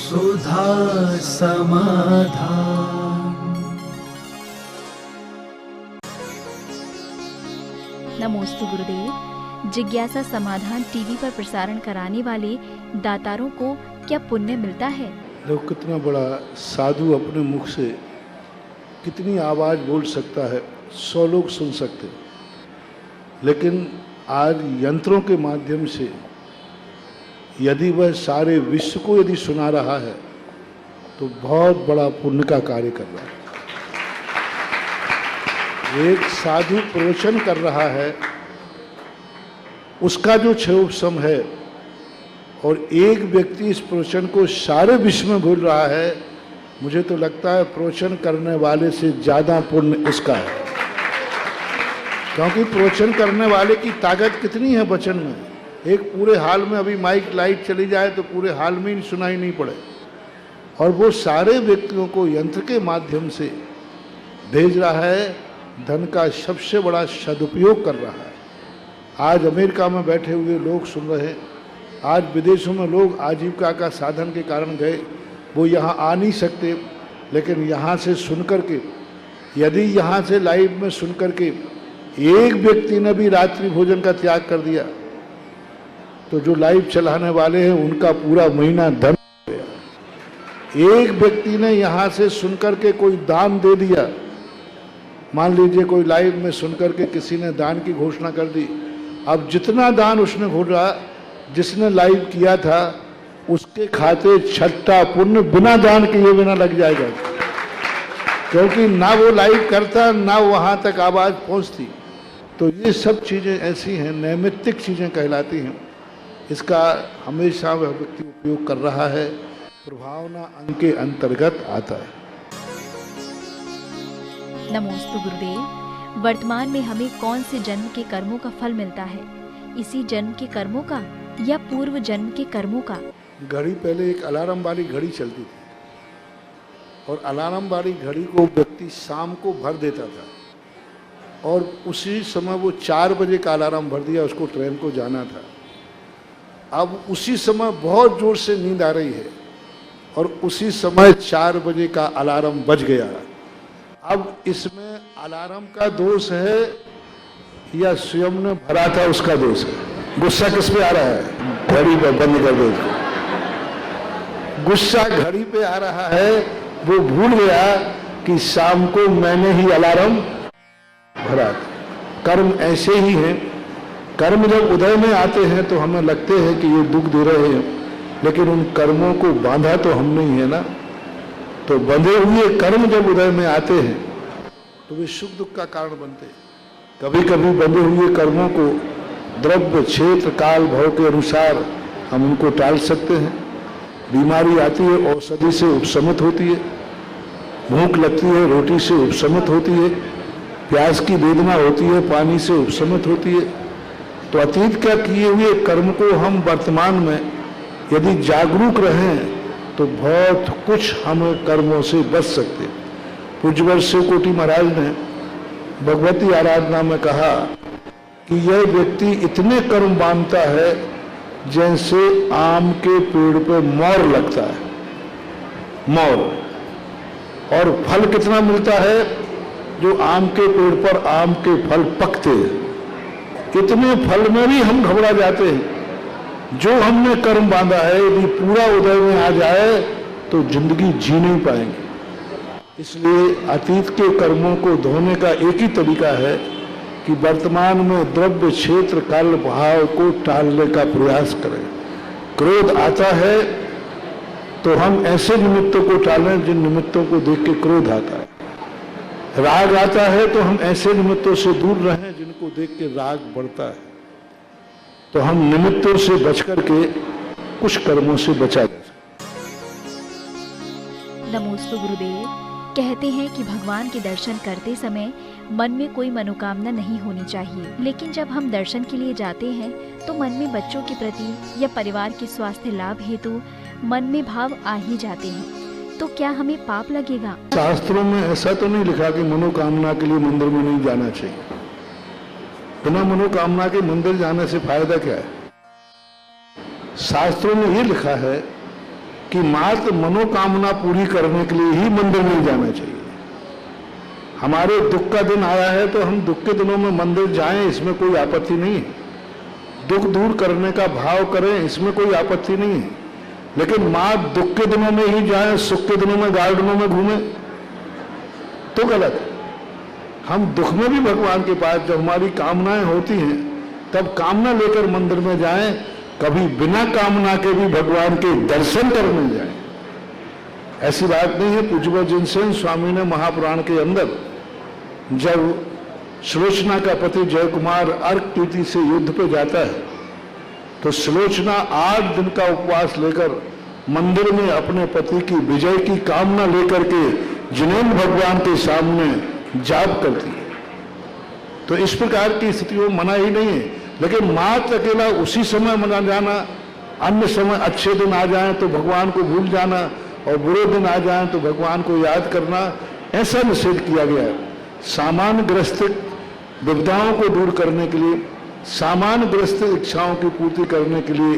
सुधा समाधान। नमोस्तु गुरुदेव। जिज्ञासा समाधान टीवी पर प्रसारण कराने वाले दातारों को क्या पुण्य मिलता है? देखो कितना बड़ा साधु अपने मुख से कितनी आवाज़ बोल सकता है, 100 लोग सुन सकते, लेकिन आज यंत्रों के माध्यम से यदि वह सारे विश्व को यदि सुना रहा है तो बहुत बड़ा पुण्य का कार्य कर रहा है। एक साधु प्रवचन कर रहा है, उसका जो क्षयोपशम है, और एक व्यक्ति इस प्रवचन को सारे विश्व में बोल रहा है, मुझे तो लगता है प्रवचन करने वाले से ज़्यादा पुण्य इसका है। क्योंकि प्रवचन करने वाले की ताकत कितनी है वचन में। एक पूरे हाल में अभी माइक लाइट चली जाए तो पूरे हाल में ही सुनाई नहीं पड़े, और वो सारे व्यक्तियों को यंत्र के माध्यम से भेज रहा है, धन का सबसे बड़ा सदुपयोग कर रहा है। आज अमेरिका में बैठे हुए लोग सुन रहे हैं, आज विदेशों में लोग आजीविका का साधन के कारण गए, वो यहाँ आ नहीं सकते, लेकिन यहाँ से सुन कर के, यदि यहाँ से लाइव में सुन कर के एक व्यक्ति ने भी रात्रि भोजन का त्याग कर दिया तो जो लाइव चलाने वाले हैं उनका पूरा महीना धन हो गया। एक व्यक्ति ने यहाँ से सुनकर के कोई दान दे दिया, मान लीजिए कोई लाइव में सुनकर के किसी ने दान की घोषणा कर दी, अब जितना दान उसने घोषणा जिसने लाइव किया था उसके खाते छठा पुण्य बिना दान किए बिना लग जाएगा, क्योंकि ना वो लाइव करता ना वहाँ तक आवाज़ पहुँचती। तो ये सब चीज़ें ऐसी हैं, नैमित्तिक चीज़ें कहलाती हैं। इसका हमेशा वह व्यक्ति उपयोग कर रहा है, प्रभावना अंग के अंतर्गत आता है। नमोस्तु गुरुदेव। वर्तमान में हमें कौन से जन्म के कर्मों का फल मिलता है? इसी जन्म के कर्मों का या पूर्व जन्म के कर्मों का? घड़ी पहले एक अलार्म वाली घड़ी चलती थी, और अलार्म वाली घड़ी को व्यक्ति शाम को भर देता था, और उसी समय वो 4 बजे का अलार्म भर दिया, उसको ट्रेन को जाना था। अब उसी समय बहुत जोर से नींद आ रही है और उसी समय 4 बजे का अलार्म बज गया। अब इसमें अलार्म का दोष है या स्वयं ने भरा था उसका दोष है? गुस्सा किस पे आ रहा है? घड़ी पे बंद कर दो उसको। गुस्सा घड़ी पे आ रहा है, वो भूल गया कि शाम को मैंने ही अलार्म भरा था। कर्म ऐसे ही हैं, कर्म जब उदय में आते हैं तो हमें लगते हैं कि ये दुख दे रहे हैं, लेकिन उन कर्मों को बांधा तो हमने ही है ना। तो बंधे हुए कर्म जब उदय में आते हैं तो वे सुख दुख का कारण बनते हैं। कभी कभी बंधे हुए कर्मों को द्रव्य क्षेत्र काल भाव के अनुसार हम उनको टाल सकते हैं। बीमारी आती है, औषधि से उपशमित होती है, भूख लगती है, रोटी से उपशमित होती है, प्यास की वेदना होती है, पानी से उपशमित होती है। तो अतीत का किए हुए कर्म को हम वर्तमान में यदि जागरूक रहें तो बहुत कुछ हम कर्मों से बच सकते। पूज्यवर शिव कोटि महाराज ने भगवती आराधना में कहा कि यह व्यक्ति इतने कर्म बांधता है जैसे आम के पेड़ पे मोर लगता है, मोर, और फल कितना मिलता है? जो आम के पेड़ पर आम के फल पकते हैं, इतने फल में भी हम घबरा जाते हैं। जो हमने कर्म बांधा है यदि पूरा उदय में आ जाए तो जिंदगी जी नहीं पाएंगे। इसलिए अतीत के कर्मों को धोने का एक ही तरीका है कि वर्तमान में द्रव्य क्षेत्र काल भाव को टालने का प्रयास करें। क्रोध आता है तो हम ऐसे निमित्तों को टालें जिन निमित्तों को देख के क्रोध आता है। राग आता है तो हम ऐसे निमित्तों से दूर रहें जिनको देख के राग बढ़ता है। तो हम निमित्तों से बच करके कुछ कर्मों से बचा जा सकते। नमोस्तु गुरुदेव। कहते हैं कि भगवान के दर्शन करते समय मन में कोई मनोकामना नहीं होनी चाहिए, लेकिन जब हम दर्शन के लिए जाते हैं तो मन में बच्चों के प्रति या परिवार के स्वास्थ्य लाभ हेतु मन में भाव आ ही जाते हैं, तो क्या हमें पाप लगेगा? शास्त्रों में ऐसा तो नहीं लिखा कि मनोकामना के लिए मंदिर में नहीं जाना चाहिए। बिना मनोकामना के मंदिर जाने से फायदा क्या है? शास्त्रों में ये लिखा है कि मात्र मनोकामना पूरी करने के लिए ही मंदिर नहीं जाना चाहिए। हमारे दुख का दिन आया है तो हम दुख के दिनों में मंदिर जाएं, इसमें कोई आपत्ति नहीं है। दुख दूर करने का भाव करें, इसमें कोई आपत्ति नहीं है। लेकिन मात्र दुख के दिनों में ही जाएं, सुख के दिनों में गार्डनों में घूमें तो गलत है। हम दुख में भी भगवान के पास जब हमारी कामनाएं होती हैं तब कामना लेकर मंदिर में जाएं, कभी बिना कामना के भी भगवान के दर्शन करने जाएं। ऐसी बात नहीं है। पूज्य जिनसेन स्वामी ने महापुराण के अंदर जब सुलोचना का पति जय कुमार अर्क प्रीति से युद्ध पे जाता है तो सुलोचना 8 दिन का उपवास लेकर मंदिर में अपने पति की विजय की कामना लेकर के जिनेंद्र भगवान के सामने जाप करती है। तो इस प्रकार की स्थितियों में मना ही नहीं है। लेकिन मात्र अकेला उसी समय मना जाना, अन्य समय अच्छे दिन आ जाएं तो भगवान को भूल जाना और बुरे दिन आ जाएं तो भगवान को याद करना, ऐसा निषेध किया गया है। सामान्य ग्रस्त विपदाओं को दूर करने के लिए, सामान्य ग्रस्त इच्छाओं की पूर्ति करने के लिए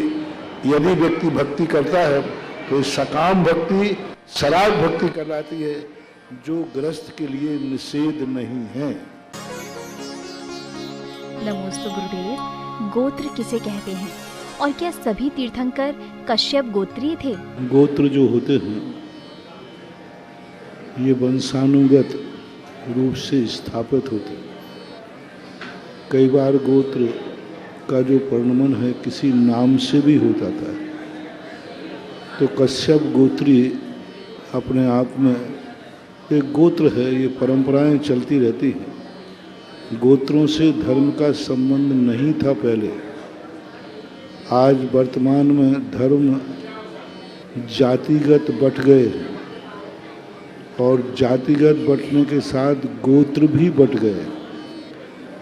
यदि व्यक्ति भक्ति करता है तो सकाम भक्ति सराग भक्ति कहलाती है, जो ग्रस्त के लिए निषेध नहीं है। नमोस्तु गुरुदेव। गोत्र किसे कहते हैं और क्या सभी तीर्थंकर कश्यप गोत्रीय थे? गोत्र जो होते हैं ये वंशानुगत रूप से स्थापित होते हैं। कई बार गोत्र का जो परिणमन है किसी नाम से भी हो जाता है। तो कश्यप गोत्री अपने आप में एक गोत्र है, ये परंपराएं चलती रहती हैं। गोत्रों से धर्म का संबंध नहीं था पहले। आज वर्तमान में धर्म जातिगत बंट गए हैं और जातिगत बंटने के साथ गोत्र भी बंट गए।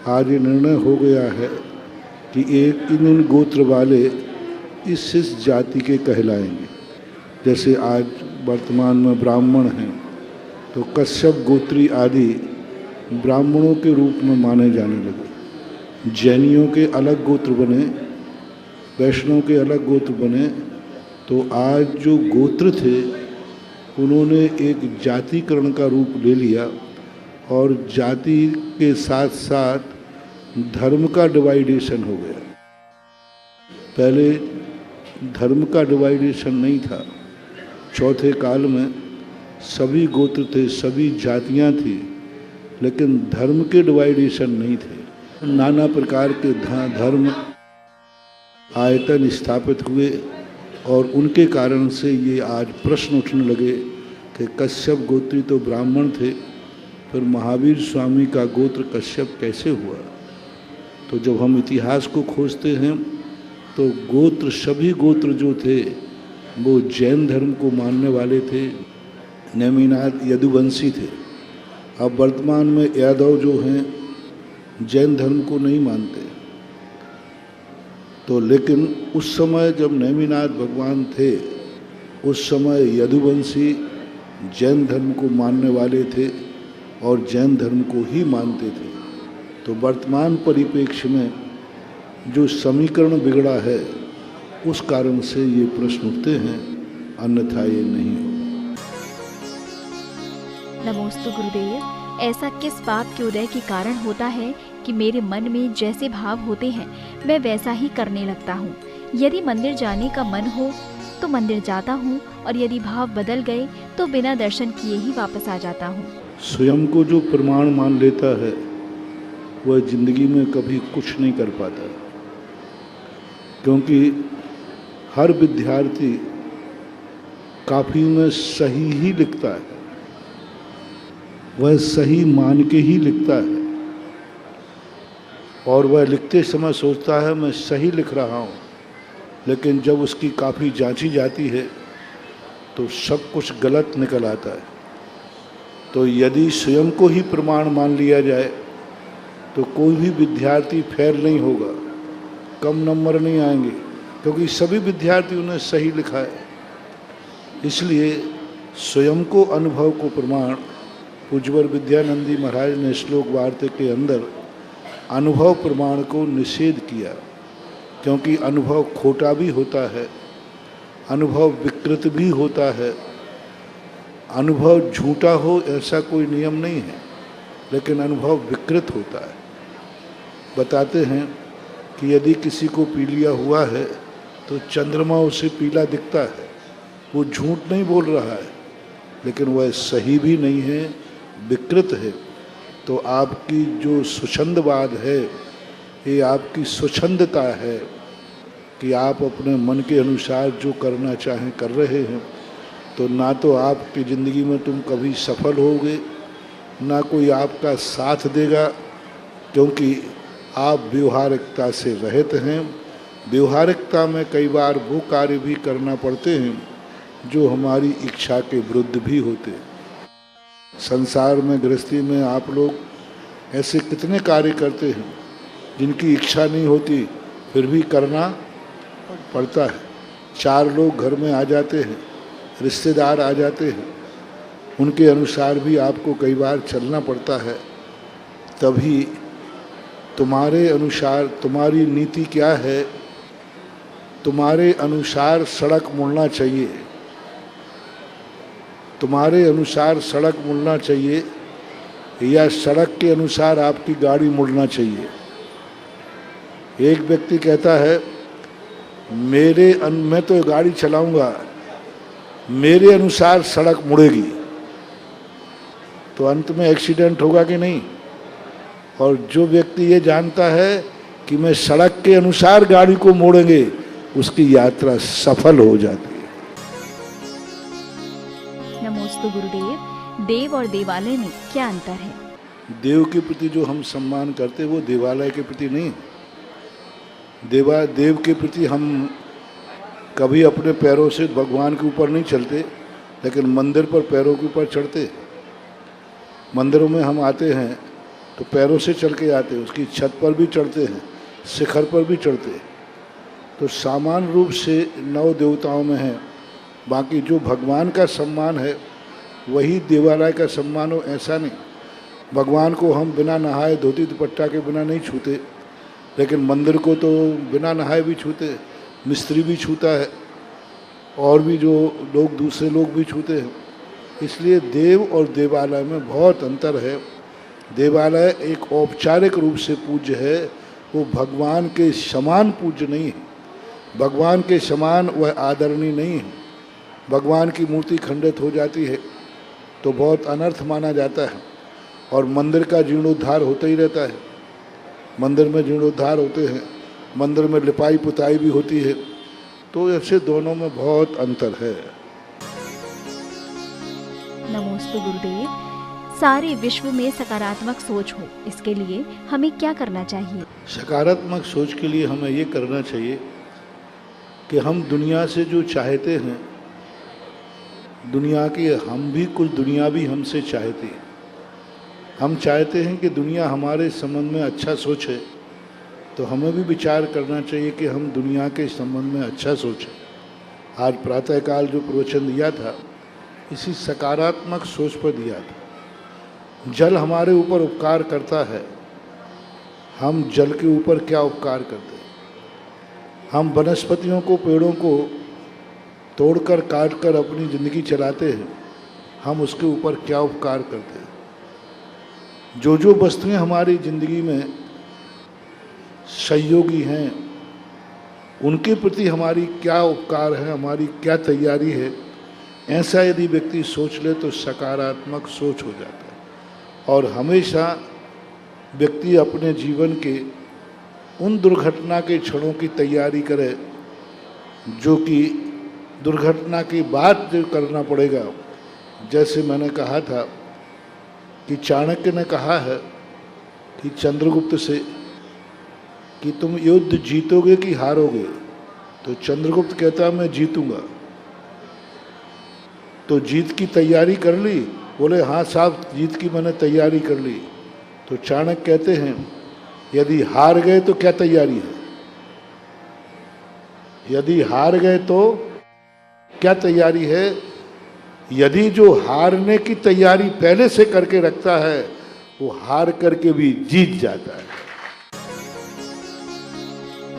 आज ये निर्णय हो गया है कि एक इन गोत्र वाले इस जाति के कहलाएंगे। जैसे आज वर्तमान में ब्राह्मण हैं तो कश्यप गोत्री आदि ब्राह्मणों के रूप में माने जाने लगे। जैनियों के अलग गोत्र बने, वैष्णव के अलग गोत्र बने। तो आज जो गोत्र थे उन्होंने एक जातिकरण का रूप ले लिया और जाति के साथ साथ धर्म का डिवाइडेशन हो गया। पहले धर्म का डिवाइडेशन नहीं था। चौथे काल में सभी गोत्र थे, सभी जातियां थी, लेकिन धर्म के डिवाइडेशन नहीं थे। नाना प्रकार के धर्म आयतन स्थापित हुए और उनके कारण से ये आज प्रश्न उठने लगे कि कश्यप गोत्री तो ब्राह्मण थे, फिर महावीर स्वामी का गोत्र कश्यप कैसे हुआ? तो जब हम इतिहास को खोजते हैं तो गोत्र, सभी गोत्र जो थे वो जैन धर्म को मानने वाले थे। नेमिनाथ यदुवंशी थे। अब वर्तमान में यादव जो हैं जैन धर्म को नहीं मानते। तो लेकिन उस समय जब नेमिनाथ भगवान थे उस समय यदुवंशी जैन धर्म को मानने वाले थे और जैन धर्म को ही मानते थे। तो वर्तमान परिप्रेक्ष्य में जो समीकरण बिगड़ा है उस कारण से ये प्रश्न उठते हैं, अन्यथा ये नहीं हो। नमोस्तु गुरुदेव। ऐसा किस पाप के उदय के कारण होता है कि मेरे मन में जैसे भाव होते हैं मैं वैसा ही करने लगता हूँ? यदि मंदिर जाने का मन हो तो मंदिर जाता हूँ और यदि भाव बदल गए तो बिना दर्शन किए ही वापस आ जाता हूँ। स्वयं को जो प्रमाण मान लेता है वह जिंदगी में कभी कुछ नहीं कर पाता, क्योंकि हर विद्यार्थी काफी में सही ही लिखता है, वह सही मान के ही लिखता है और वह लिखते समय सोचता है मैं सही लिख रहा हूँ, लेकिन जब उसकी काफ़ी जांची जाती है तो सब कुछ गलत निकल आता है। तो यदि स्वयं को ही प्रमाण मान लिया जाए तो कोई भी विद्यार्थी फेल नहीं होगा, कम नंबर नहीं आएंगे, क्योंकि सभी विद्यार्थियों ने सही लिखा है। इसलिए स्वयं को अनुभव को प्रमाण पूज्यवर विद्यानंदी महाराज ने श्लोक वार्ता के अंदर अनुभव प्रमाण को निषेध किया, क्योंकि अनुभव खोटा भी होता है अनुभव विकृत भी होता है। अनुभव झूठा हो ऐसा कोई नियम नहीं है, लेकिन अनुभव विकृत होता है। बताते हैं कि यदि किसी को पीलिया हुआ है तो चंद्रमा उसे पीला दिखता है। वो झूठ नहीं बोल रहा है, लेकिन वह सही भी नहीं है, विकृत है। तो आपकी जो स्वच्छंदवाद है, ये आपकी स्वच्छंदता है कि आप अपने मन के अनुसार जो करना चाहें कर रहे हैं। तो ना तो आपकी ज़िंदगी में तुम कभी सफल होगे, ना कोई आपका साथ देगा, क्योंकि आप व्यवहारिकता से रहित हैं। व्यवहारिकता में कई बार वो कार्य भी करना पड़ते हैं जो हमारी इच्छा के विरुद्ध भी होते हैं। संसार में, गृहस्थी में आप लोग ऐसे कितने कार्य करते हैं जिनकी इच्छा नहीं होती, फिर भी करना पड़ता है। 4 लोग घर में आ जाते हैं, रिश्तेदार आ जाते हैं, उनके अनुसार भी आपको कई बार चलना पड़ता है। तभी तुम्हारे अनुसार, तुम्हारी नीति क्या है, तुम्हारे अनुसार सड़क मुड़ना चाहिए, तुम्हारे अनुसार सड़क मुड़ना चाहिए, या सड़क के अनुसार आपकी गाड़ी मुड़ना चाहिए। एक व्यक्ति कहता है मैं तो गाड़ी चलाऊंगा, मेरे अनुसार सड़क मुड़ेगी, तो अंत में एक्सीडेंट होगा कि नहीं। और जो व्यक्ति ये जानता है कि मैं सड़क के अनुसार गाड़ी को मोड़ेंगे, उसकी यात्रा सफल हो जाती है। नमोस्तु गुरुदेव। देव और देवालय में क्या अंतर है? देव के प्रति जो हम सम्मान करते हैं वो देवालय के प्रति नहीं। देव के प्रति हम कभी अपने पैरों से भगवान के ऊपर नहीं चलते, लेकिन मंदिर पर पैरों के ऊपर चढ़ते। मंदिरों में हम आते हैं तो पैरों से चल के आते, उसकी छत पर भी चढ़ते हैं, शिखर पर भी चढ़ते। तो सामान्य रूप से 9 देवताओं में है। बाकी जो भगवान का सम्मान है वही देवालय का सम्मान हो, ऐसा नहीं। भगवान को हम बिना नहाए, धोती दुपट्टा के बिना नहीं छूते, लेकिन मंदिर को तो बिना नहाए भी छूते, मिस्त्री भी छूता है, और भी जो लोग, दूसरे लोग भी छूते हैं। इसलिए देव और देवालय में बहुत अंतर है। देवालय एक औपचारिक रूप से पूज्य है, वो भगवान के समान पूज्य नहीं है, भगवान के समान वह आदरणीय नहीं है। भगवान की मूर्ति खंडित हो जाती है तो बहुत अनर्थ माना जाता है, और मंदिर का जीर्णोद्धार होता ही रहता है। मंदिर में जीर्णोद्धार होते हैं, मंदिर में लिपाई पुताई भी होती है। तो ऐसे दोनों में बहुत अंतर है। नमोस्तु गुरुदेव। सारे विश्व में सकारात्मक सोच हो, इसके लिए हमें क्या करना चाहिए? सकारात्मक सोच के लिए हमें ये करना चाहिए कि हम दुनिया से जो चाहते हैं, दुनिया की हम भी कुछ दुनिया भी हमसे चाहती है। हम चाहते हैं कि दुनिया हमारे संबंध में अच्छा सोचे, तो हमें भी विचार करना चाहिए कि हम दुनिया के संबंध में अच्छा सोचें। आज प्रातःकाल जो प्रवचन दिया था, इसी सकारात्मक सोच पर दिया था। जल हमारे ऊपर उपकार करता है, हम जल के ऊपर क्या उपकार करते हैं? हम वनस्पतियों को, पेड़ों को तोड़कर, काटकर अपनी ज़िंदगी चलाते हैं, हम उसके ऊपर क्या उपकार करते हैं? जो जो वस्तुएं हमारी ज़िंदगी में सहयोगी हैं, उनके प्रति हमारी क्या उपकार है, हमारी क्या तैयारी है, ऐसा यदि व्यक्ति सोच ले तो सकारात्मक सोच हो जाता है। और हमेशा व्यक्ति अपने जीवन के उन दुर्घटना के क्षणों की तैयारी करे जो कि दुर्घटना के बाद जो करना पड़ेगा। जैसे मैंने कहा था कि चाणक्य ने कहा है कि चंद्रगुप्त से कि तुम युद्ध जीतोगे कि हारोगे, तो चंद्रगुप्त कहता मैं जीतूंगा। तो जीत की तैयारी कर ली? बोले हाँ साहब, जीत की मैंने तैयारी कर ली। तो चाणक्य कहते हैं यदि हार गए तो क्या तैयारी है? यदि हार गए तो क्या तैयारी है? यदि जो हारने की तैयारी पहले से करके रखता है, वो हार करके भी जीत जाता है।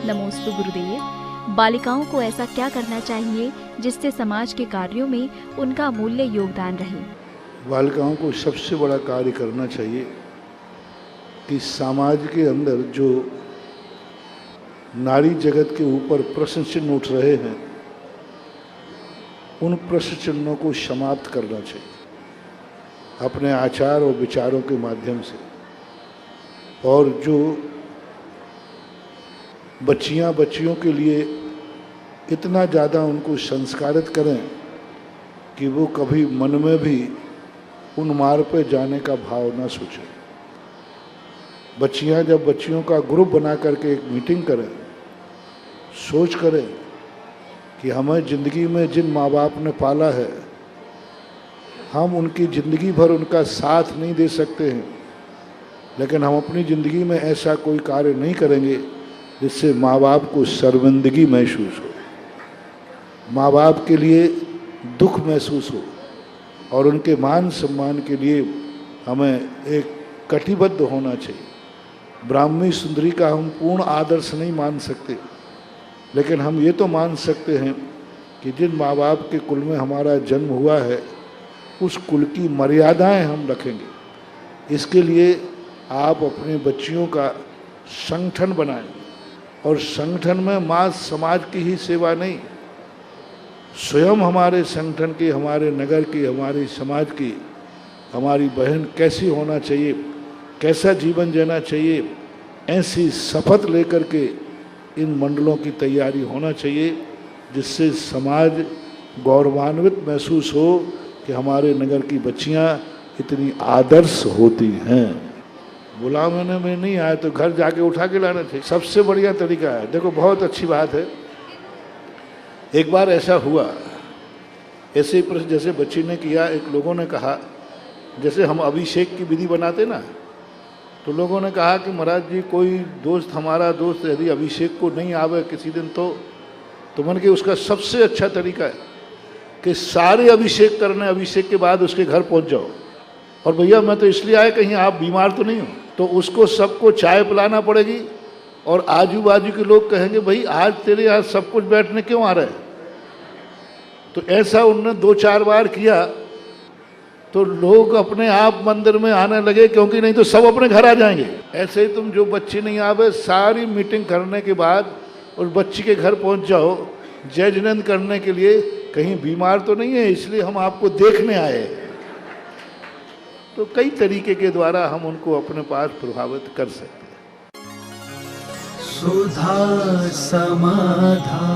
नमोस्तु गुरुदेव। बालिकाओं को ऐसा क्या करना चाहिए जिससे समाज के कार्यों में उनका अमूल्य योगदान रहे। बालिकाओं को सबसे बड़ा कार्य करना चाहिए कि समाज के अंदर जो नारी जगत के ऊपर प्रश्न चिन्ह उठ रहे हैं, उन प्रश्न चिन्हों को समाप्त करना चाहिए अपने आचार और विचारों के माध्यम से। और जो बच्चियों के लिए इतना ज़्यादा उनको संस्कारित करें कि वो कभी मन में भी उन मार्ग पे जाने का भाव ना सोचें। बच्चियां जब बच्चियों का ग्रुप बना करके एक मीटिंग करें, सोच करें कि हमें ज़िंदगी में जिन माँ बाप ने पाला है, हम उनकी ज़िंदगी भर उनका साथ नहीं दे सकते हैं, लेकिन हम अपनी ज़िंदगी में ऐसा कोई कार्य नहीं करेंगे जिससे माँ बाप को शर्मिंदगी महसूस हो, माँ बाप के लिए दुख महसूस हो, और उनके मान सम्मान के लिए हमें एक कटिबद्ध होना चाहिए। ब्राह्मी सुंदरी का हम पूर्ण आदर्श नहीं मान सकते, लेकिन हम ये तो मान सकते हैं कि जिन माँ बाप के कुल में हमारा जन्म हुआ है, उस कुल की मर्यादाएं हम रखेंगे। इसके लिए आप अपने बच्चियों का संगठन बनाएं, और संगठन में माँ समाज की ही सेवा नहीं, स्वयं हमारे संगठन की, हमारे नगर की, हमारी समाज की, हमारी बहन कैसी होना चाहिए, कैसा जीवन जीना चाहिए, ऐसी शपथ लेकर के इन मंडलों की तैयारी होना चाहिए, जिससे समाज गौरवान्वित महसूस हो कि हमारे नगर की बच्चियां इतनी आदर्श होती हैं। बुलाने में नहीं आए तो घर जाके उठा के लाना चाहिए, सबसे बढ़िया तरीका है। देखो, बहुत अच्छी बात है। एक बार ऐसा हुआ, ऐसे ही प्रश्न जैसे बच्ची ने किया, एक लोगों ने कहा, जैसे हम अभिषेक की विधि बनाते ना, तो लोगों ने कहा कि महाराज जी, कोई दोस्त, हमारा दोस्त यदि अभिषेक को नहीं आवे किसी दिन, तो मैंने कि उसका सबसे अच्छा तरीका है कि सारे अभिषेक करने, अभिषेक के बाद उसके घर पहुंच जाओ, और भैया मैं तो इसलिए आया कहीं आप बीमार तो नहीं हो, तो उसको सबको चाय पिलाना पड़ेगी, और आजू बाजू के लोग कहेंगे भाई आज तेरे यहाँ सब कुछ बैठने क्यों आ रहे हैं। तो ऐसा उनने 2-4 बार किया, तो लोग अपने आप मंदिर में आने लगे, क्योंकि नहीं तो सब अपने घर आ जाएंगे। ऐसे ही तुम जो बच्ची नहीं आवे, सारी मीटिंग करने के बाद उस बच्ची के घर पहुंच जाओ जजमेंट करने के लिए, कहीं बीमार तो नहीं है, इसलिए हम आपको देखने आए। तो कई तरीके के द्वारा हम उनको अपने पास प्रभावित कर सकते हैं। सुधा समाधान।